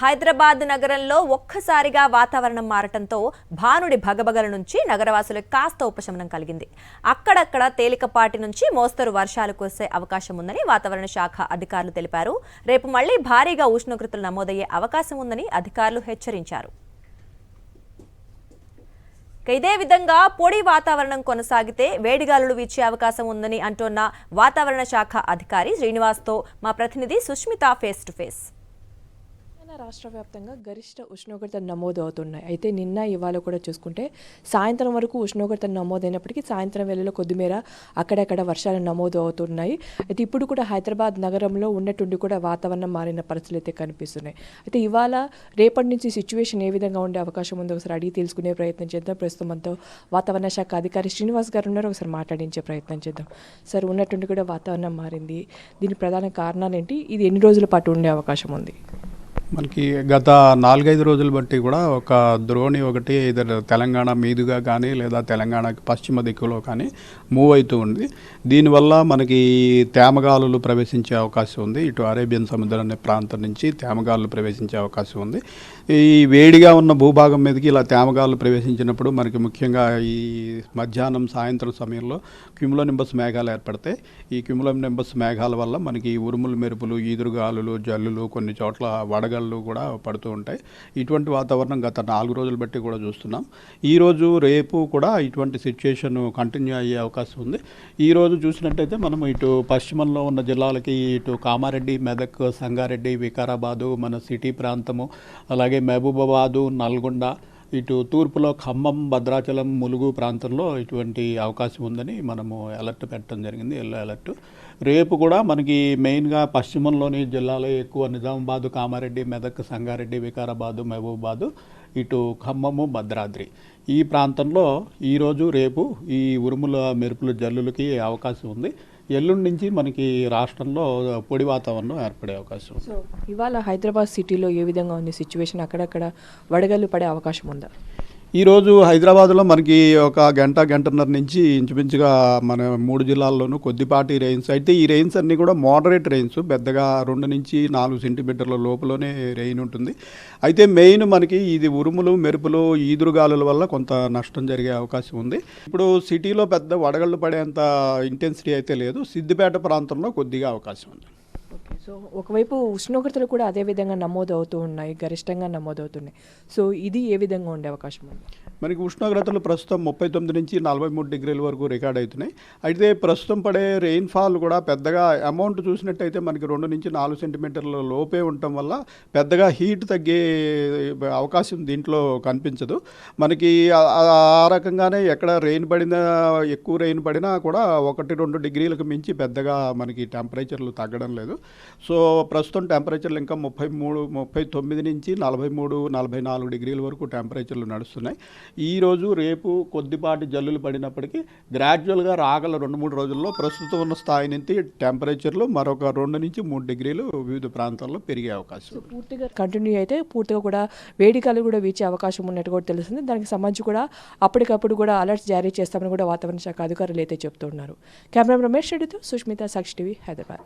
హైదరాబాద్ నగరంలో ఒక్కసారిగా వాతావరణం మారటంతో భానుడి భగభగల నుంచి నగరవాసులకు కాస్త ఉపశమనం కలిగింది. అక్కడక్కడ తేలికపాటి నుంచి మోస్తరు వర్షాలు కురిసే అవకాశం ఉందని వాతావరణ శాఖ అధికారులు తెలిపారు. రేపు మళ్లీ భారీగా ఉష్ణోగ్రతలు నమోదయ్యే అవకాశం ఉందని అధికారులు హెచ్చరించారు. ఇదే విధంగా పొడి వాతావరణం కొనసాగితే వేడిగాలులు వీచే అవకాశం ఉందని అంటున్న వాతావరణ శాఖ అధికారి శ్రీనివాస్తో మా ప్రతినిధి సుష్మిత ఫేస్ టు ఫేస్. రాష్ట్ర వ్యాప్తంగా గరిష్ట ఉష్ణోగ్రతలు నమోదు అవుతున్నాయి. అయితే నిన్న ఇవాళ కూడా చూసుకుంటే సాయంత్రం వరకు ఉష్ణోగ్రతలు నమోదైనప్పటికీ సాయంత్రం వేళలో కొద్దిమేర అక్కడక్కడ వర్షాలు నమోదు అవుతున్నాయి. అయితే ఇప్పుడు కూడా హైదరాబాద్ నగరంలో ఉన్నట్టుండి కూడా వాతావరణం మారిన పరిస్థితులు అయితే కనిపిస్తున్నాయి. అయితే ఇవాళ రేపటి నుంచి సిచ్యువేషన్ ఏ విధంగా ఉండే అవకాశం ఉందో ఒకసారి అడిగి తెలుసుకునే ప్రయత్నం చేద్దాం. ప్రస్తుతం మనతో వాతావరణ శాఖ అధికారి శ్రీనివాస్ గారు ఉన్నారు. ఒకసారి మాట్లాడించే ప్రయత్నం చేద్దాం. సార్, ఉన్నట్టుండి కూడా వాతావరణం మారింది. దీని ప్రధాన కారణాలు ఏంటి? ఇది ఎన్ని రోజుల పాటు ఉండే అవకాశం ఉంది? మనకి గత 4-5 రోజులు బట్టి కూడా ఒక ద్రోణి ఒకటి తెలంగాణ మీదుగా కానీ లేదా తెలంగాణకి పశ్చిమ దిక్కులో కానీ మూవ్ అవుతూ ఉంది. దీనివల్ల మనకి తేమగాలులు ప్రవేశించే అవకాశం ఉంది. ఇటు అరేబియన్ సముద్రం అనే ప్రాంతం నుంచి తేమగాలులు ప్రవేశించే అవకాశం ఉంది. ఈ వేడిగా ఉన్న భూభాగం మీదకి ఇలా తేమగాలులు ప్రవేశించినప్పుడు మనకి ముఖ్యంగా ఈ మధ్యాహ్నం సాయంత్రం సమయంలో క్యుములోనింబస్ మేఘాలు ఏర్పడతాయి. ఈ క్యుములోనింబస్ మేఘాల వల్ల మనకి ఉరుములు మెరుపులు, ఈదురుగాలులు, జల్లులు, కొన్ని చోట్ల వడగళ్ళు కూడా పడుతూ ఉంటాయి. ఇటువంటి వాతావరణం గత 4 రోజులు బట్టి కూడా చూస్తున్నాం. ఈరోజు రేపు కూడా ఇటువంటి సిచ్యుయేషన్ కంటిన్యూ అయ్యే అవకాశం ఉంది. ఈరోజు చూసినట్టయితే మనం ఇటు పశ్చిమంలో ఉన్న జిల్లాలకి ఇటు కామారెడ్డి, మెదక్, సంగారెడ్డి, వికారాబాదు, మన సిటీ ప్రాంతము, అలాగే మహబూబాబాదు, నల్గొండ, ఇటు తూర్పులో ఖమ్మం, భద్రాచలం, ములుగు ప్రాంతంలో ఇటువంటి అవకాశం ఉందని మనము అలర్ట్ పెట్టడం జరిగింది, ఎల్లో అలర్ట్. రేపు కూడా మనకి మెయిన్గా పశ్చిమంలోని జిల్లాలో ఎక్కువ నిజామాబాదు, కామారెడ్డి, మెదక్, సంగారెడ్డి, వికారాబాదు, మహబూబాబాదు, ఇటు ఖమ్మము, భద్రాద్రి ఈ ప్రాంతంలో ఈరోజు రేపు ఈ ఉరుముల మెరుపుల జల్లులకి అవకాశం ఉంది. ఎల్లుండి నుంచి మనకి రాష్ట్రంలో పొడి వాతావరణం ఏర్పడే అవకాశం. సో ఇవాళ హైదరాబాద్ సిటీలో ఏ విధంగా ఉంది సిచ్యువేషన్? అక్కడక్కడ వడగళ్ళు పడే అవకాశం ఉందా? ఈరోజు హైదరాబాద్లో మనకి ఒక గంటన్నర నుంచి ఇంచుమించుగా మన 3 జిల్లాల్లోనూ కొద్దిపాటి రెయిన్స్. అయితే ఈ రెయిన్స్ అన్నీ కూడా మోడరేట్ రెయిన్స్, పెద్దగా 2 నుంచి 4 సెంటీమీటర్ల లోపలనే రెయిన్ ఉంటుంది. అయితే మెయిన్ మనకి ఇది ఉరుములు, మెరుపులు, ఈదురుగాలుల వల్ల కొంత నష్టం జరిగే అవకాశం ఉంది. ఇప్పుడు సిటీలో పెద్ద వడగళ్ళు పడేంత ఇంటెన్సిటీ అయితే లేదు. సిద్దిపేట ప్రాంతంలో కొద్దిగా అవకాశం ఉంది. సో ఒకవైపు ఉష్ణోగ్రతలు కూడా అదే విధంగా నమోదు అవుతూ ఉన్నాయి, గరిష్టంగా నమోదవుతున్నాయి. సో ఇది ఏ విధంగా ఉండే అవకాశం ఉంది? మనకి ఉష్ణోగ్రతలు ప్రస్తుతం 39 నుంచి 43 డిగ్రీల వరకు రికార్డ్ అవుతున్నాయి. అయితే ప్రస్తుతం పడే రెయిన్ఫాల్ కూడా పెద్దగా అమౌంట్ చూసినట్టయితే మనకి 2 నుంచి 4 సెంటీమీటర్ల లోపే ఉండటం వల్ల పెద్దగా హీట్ తగ్గే అవకాశం దీంట్లో కనిపించదు. మనకి ఆ రకంగానే ఎక్కడ రెయిన్ పడినా, ఎక్కువ రెయిన్ పడినా కూడా 1-2 డిగ్రీలకు మించి పెద్దగా మనకి టెంపరేచర్లు తగ్గడం లేదు. సో ప్రస్తుతం టెంపరేచర్లు ఇంకా 39 నుంచి 43-44 డిగ్రీల వరకు టెంపరేచర్లు నడుస్తున్నాయి. ఈరోజు రేపు కొద్దిపాటి జల్లులు పడినప్పటికీ గ్రాడ్యువల్గా రాగల 2-3 రోజుల్లో ప్రస్తుతం ఉన్న స్థాయి నుంచి టెంపరేచర్లు మరొక 2 నుంచి 3 డిగ్రీలు వివిధ ప్రాంతాల్లో పెరిగే అవకాశం. పూర్తిగా కంటిన్యూ అయితే పూర్తిగా కూడా వేడిగాలు కూడా వీచే అవకాశం ఉన్నట్టు కూడా తెలుస్తుంది. దానికి సంబంధించి కూడా అప్పటికప్పుడు కూడా అలర్ట్స్ జారీ చేస్తామని కూడా వాతావరణ శాఖ అధికారులు అయితే చెప్తున్నారు. కెమెరా రమేష్ రెడ్డితో సుష్మిత, సాక్షి టీవీ, హైదరాబాద్.